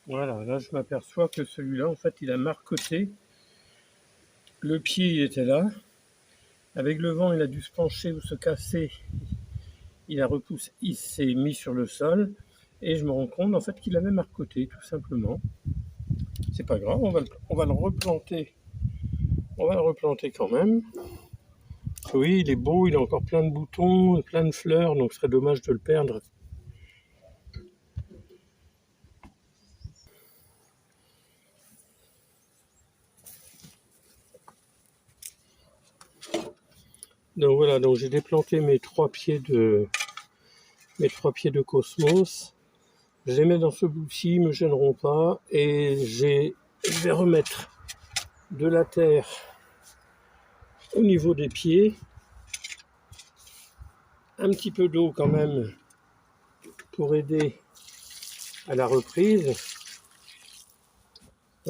Voilà, là je m'aperçois que celui-là, en fait, il a marcoté. Le pied, il était là. Avec le vent, il a dû se pencher ou se casser. Il a repoussé, il s'est mis sur le sol. Et je me rends compte, en fait, qu'il avait marcoté, tout simplement. C'est pas grave, on va le replanter. On va le replanter quand même. Oui, il est beau, il a encore plein de boutons, plein de fleurs, donc ce serait dommage de le perdre. Donc voilà, donc j'ai déplanté mes trois pieds de cosmos. Je les mets dans ce bout-ci, ils ne me gêneront pas. Et je vais remettre de la terre au niveau des pieds. Un petit peu d'eau quand même pour aider à la reprise.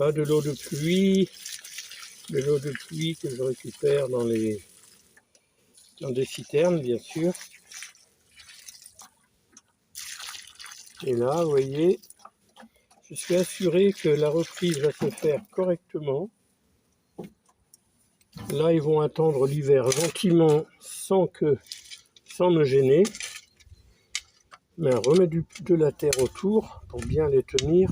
Ah, de l'eau de pluie que je récupère dans des citernes, bien sûr. Et là, vous voyez, je suis assuré que la reprise va se faire correctement. Là, ils vont attendre l'hiver gentiment sans me gêner. Mais remettre de la terre autour pour bien les tenir.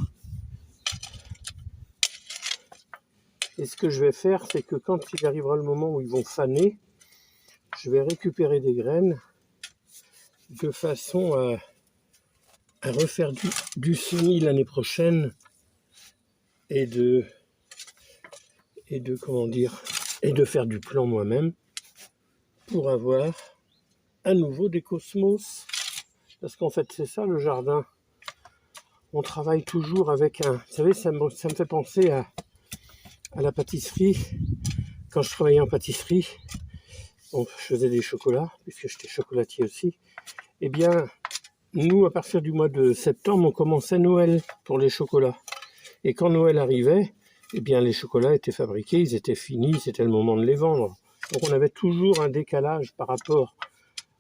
Et ce que je vais faire, c'est que quand il arrivera le moment où ils vont faner, je vais récupérer des graines de façon à refaire du semis l'année prochaine et de faire du plan moi-même pour avoir à nouveau des cosmos. Parce qu'en fait, c'est ça le jardin. On travaille toujours avec un... Vous savez, ça me fait penser à la pâtisserie. Quand je travaillais en pâtisserie, je faisais des chocolats, puisque j'étais chocolatier aussi. Eh bien, nous, à partir du mois de septembre, on commençait Noël pour les chocolats. Et quand Noël arrivait, eh bien, les chocolats étaient fabriqués, ils étaient finis, c'était le moment de les vendre. Donc, on avait toujours un décalage par rapport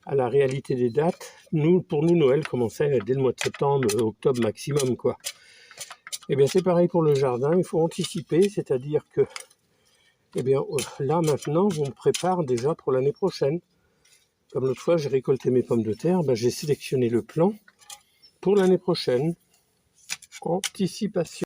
à la réalité des dates. Pour nous, Noël commençait dès le mois de septembre, octobre maximum, quoi. Eh bien, c'est pareil pour le jardin, il faut anticiper, c'est-à-dire que, eh bien, là, maintenant, on me prépare déjà pour l'année prochaine. Comme l'autre fois, j'ai récolté mes pommes de terre, j'ai sélectionné le plan pour l'année prochaine. Anticipation.